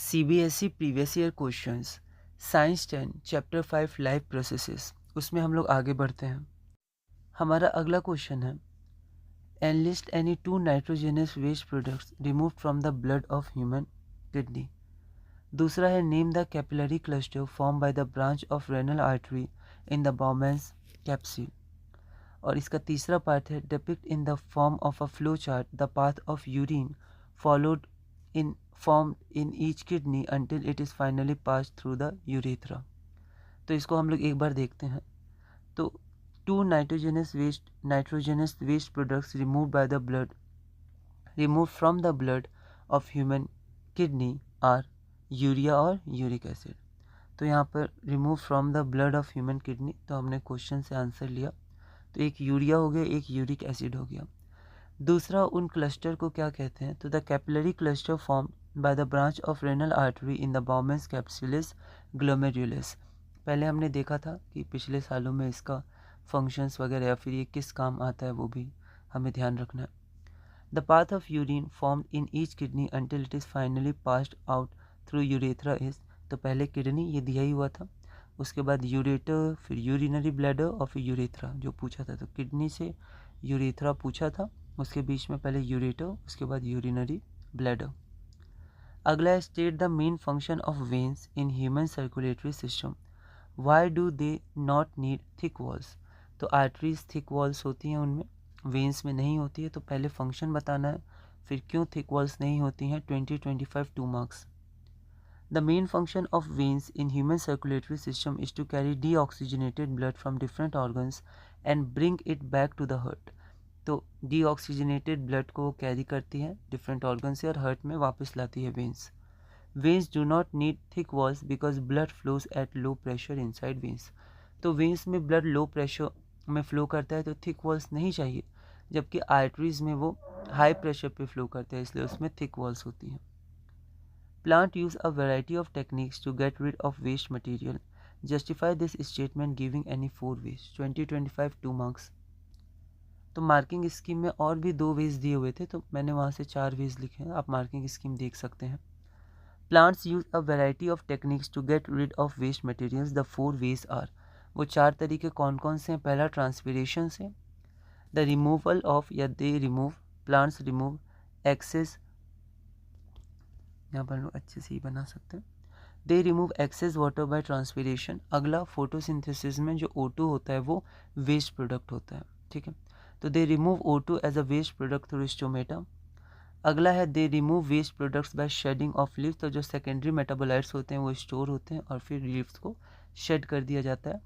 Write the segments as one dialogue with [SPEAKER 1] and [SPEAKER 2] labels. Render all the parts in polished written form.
[SPEAKER 1] CBSE previous year questions science 10 chapter 5 life processes उसमें हम लोग आगे बढ़ते हैं। हमारा अगला क्वेश्चन है enlist any two nitrogenous waste products remove from the blood of human kidney. दूसरा है name the capillary cluster form by the branch of renal artery in the Bowman's capsule. और इसका तीसरा पार्ट है depict in the form of a flow chart the path of urine followed in formed in each kidney until it is finally passed through the urethra। तो इसको हम लोग एक बार देखते हैं। तो two nitrogenous waste products remove from the blood of human kidney are urea और uric acid. तो यहाँ पर remove from the blood of human kidney, तो हमने क्वेश्चन से आंसर लिया। तो एक यूरिया हो गया, एक यूरिक एसिड हो गया। दूसरा उन क्लस्टर को क्या कहते हैं, तो the capillary cluster form by the branch of renal artery in the Bowman's capsule is glomerulus. पहले हमने देखा था कि पिछले सालों में इसका फंक्शंस वगैरह या फिर ये किस काम आता है वो भी हमें ध्यान रखना है। The path of urine formed in each kidney until it is finally passed out through urethra is. तो पहले किडनी ये दिया ही हुआ था, उसके बाद यूरेटर, फिर यूरिनरी ब्लैडर और फिर यूरेथ्रा जो पूछा था। तो किडनी से यूरेथ्रा पूछा था, उसके बीच में पहले यूरेटर, उसके बाद यूरिनरी ब्लैडर। अगला है state the main function of veins in human circulatory system. Why do they not need thick walls. तो आर्टरीज थिक वॉल्स होती हैं उनमें, वेन्स में नहीं होती है। तो पहले फंक्शन बताना है, फिर क्यों थिक वॉल्स नहीं होती हैं। 20-25 2 marks. The main function of veins in human circulatory system is to carry deoxygenated blood from different organs and bring it back to the heart. तो डीऑक्सीजनेटेड ब्लड को कैरी करती है डिफरेंट ऑर्गन से और heart में वापस लाती है veins. Veins do not need thick walls because blood flows at low pressure inside veins. तो वेन्स में ब्लड लो प्रेशर में फ्लो करता है तो थिक वॉल्स नहीं चाहिए, जबकि आर्टरीज में वो हाई प्रेशर पे फ्लो करता है, इसलिए उसमें थिक वॉल्स होती हैं। Plant use a variety of techniques to get rid of waste material. Justify this statement giving any 4 ways. 20-25 2 marks. तो मार्किंग स्कीम में और भी 2 वेज दिए हुए थे, तो मैंने वहाँ से 4 वेज लिखे हैं, आप मार्किंग स्कीम देख सकते हैं। Plants use a variety of techniques to get rid of waste materials. The 4 ways are. वो 4 तरीके कौन कौन से हैं। पहला ट्रांसपीरेशन से, द रिमूवल ऑफ या they remove, plants remove excess, यहाँ पर लोग अच्छे से ही बना सकते हैं, they remove excess water by transpiration. अगला फोटोसिंथेसिस में जो O2 होता है वो वेस्ट प्रोडक्ट होता है, ठीक है। तो they remove O2 as a waste product through stomata. अगला है they remove waste products by shedding of leaves. तो जो सेकेंडरी मेटाबोलाइट्स होते हैं वो स्टोर होते हैं और फिर लीव्स को शेड कर दिया जाता है।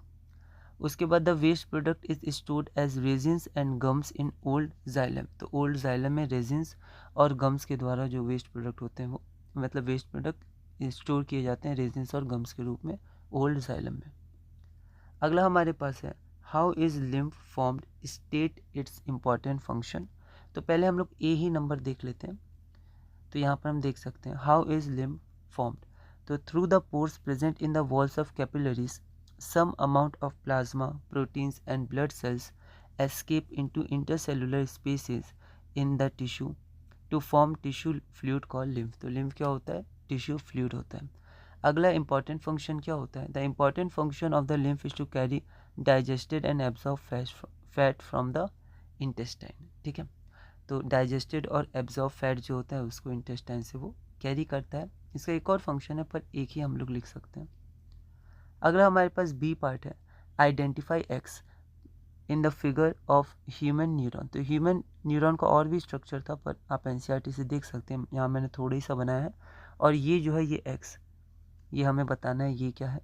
[SPEAKER 1] उसके बाद the waste product is stored as resins and gums in old xylem. तो ओल्ड जाइलम में रेजिन्स और गम्स के द्वारा जो वेस्ट प्रोडक्ट होते हैं वो मतलब वेस्ट प्रोडक्ट स्टोर किए जाते हैं रेजिन्स और गम्स के रूप में ओल्ड जाइलम में। अगला हमारे पास है how is lymph formed, state it's important function. तो पहले हम लोग ए ही नंबर देख लेते हैं। तो यहाँ पर हम देख सकते हैं हाउ इज लिम्फ फॉर्म्ड। तो through the pores present in the walls of capillaries some amount of plasma, proteins and blood cells escape into intercellular spaces in the tissue to form tissue fluid called lymph। तो lymph क्या होता है, tissue fluid होता है। अगला important function क्या होता है, the important function of the lymph is to carry digested and absorb fat from the intestine, ठीक है। तो डाइजेस्टेड और एब्जॉर्ब फैट जो होता है उसको इंटेस्टाइन से वो कैरी करता है। इसका एक और फंक्शन है पर एक ही हम लोग लिख सकते हैं। अगला हमारे पास बी पार्ट है identify x in the figure of human neuron. तो ह्यूमन न्यूरॉन का और भी स्ट्रक्चर था पर आप एनसीईआरटी से देख सकते हैं, यहाँ मैंने थोड़ा ही सा बनाया है। और ये जो है ये एक्स, ये हमें बताना है ये क्या है।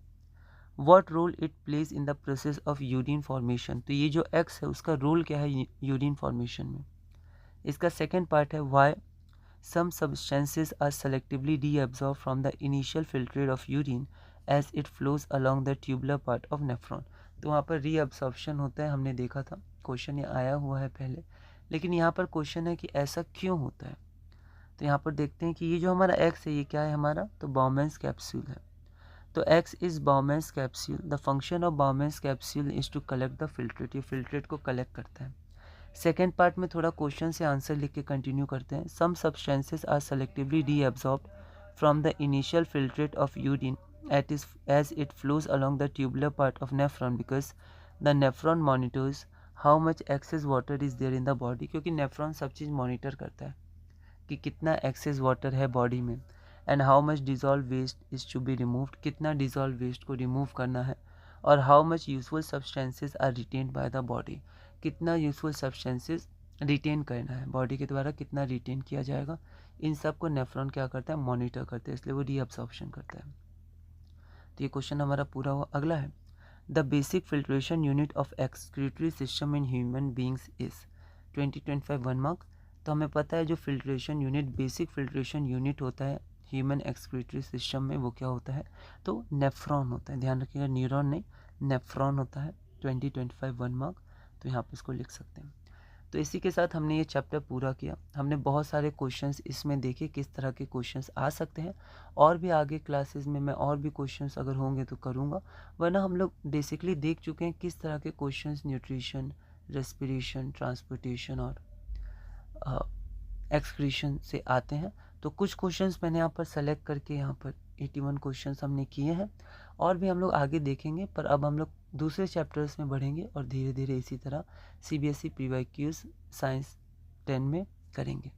[SPEAKER 1] What role it plays in the process of urine formation. तो ये जो एक्स है उसका रोल क्या है यूरिन फॉर्मेशन में। इसका सेकेंड पार्ट है Y some substances are selectively deabsorbed from the initial filtrate of urine as it flows along the tubular part of nephron। तो वहाँ पर रीअब्सॉर्प्शन होता है, हमने देखा था, क्वेश्चन ये आया हुआ है पहले, लेकिन यहाँ पर क्वेश्चन है कि ऐसा क्यों होता है। तो यहाँ पर देखते हैं कि ये जो हमारा एक्स है ये क्या है हमारा, तो बाउमेंस कैप्सूल है। तो X is Bowman's capsule. The function of Bowman's capsule is to collect the filtrate. ये फिल्ट्रेट को कलेक्ट करता है। सेकेंड पार्ट में थोड़ा क्वेश्चन से आंसर लिख के कंटिन्यू करते हैं। Some substances are selectively reabsorbed from the initial filtrate of urine as it flows along the tubular part of nephron, because the nephron monitors how much excess water is there in the body, क्योंकि nephron सब चीज़ monitor करता है कि कितना excess water है body में, and how much dissolve waste is to be removed, कितना डिजॉल्व वेस्ट को रिमूव करना है, और how much useful substances are retained by the body, कितना यूजफुल सब्सटेंसेज रिटेन करना है बॉडी के द्वारा, कितना रिटेन किया जाएगा, इन सब को नेफ्रॉन क्या करता है, मॉनिटर करता है, इसलिए वो रीअब्सॉर्प्शन करता है। तो ये क्वेश्चन हमारा पूरा हुआ। अगला है the basic filtration unit of excretory system in human beings is 2025 1 mark. तो हमें पता है जो filtration unit, basic filtration unit होता है ह्यूमन एक्सक्रीटरी सिस्टम में, वो क्या होता है, तो नेफ्रॉन होता है। ध्यान रखिएगा, न्यूरॉन नहीं, नेफ्रॉन होता है। 2025 1 मार्क, तो यहाँ पे इसको लिख सकते हैं। तो इसी के साथ हमने ये चैप्टर पूरा किया। हमने बहुत सारे क्वेश्चंस इसमें देखे, किस तरह के क्वेश्चंस आ सकते हैं, और भी आगे क्लासेस में मैं और भी क्वेश्चंस अगर होंगे तो करूँगा, वरना हम लोग बेसिकली देख चुके हैं किस तरह के क्वेश्चंस न्यूट्रिशन, रेस्पिरेशन, ट्रांसपोर्टेशन और एक्सक्रीशन से आते हैं। तो कुछ क्वेश्चंस मैंने यहाँ पर सेलेक्ट करके यहाँ पर 81 क्वेश्चंस हमने किए हैं, और भी हम लोग आगे देखेंगे, पर अब हम लोग दूसरे चैप्टर्स में बढ़ेंगे और धीरे धीरे इसी तरह CBSE PYQs साइंस 10 में करेंगे।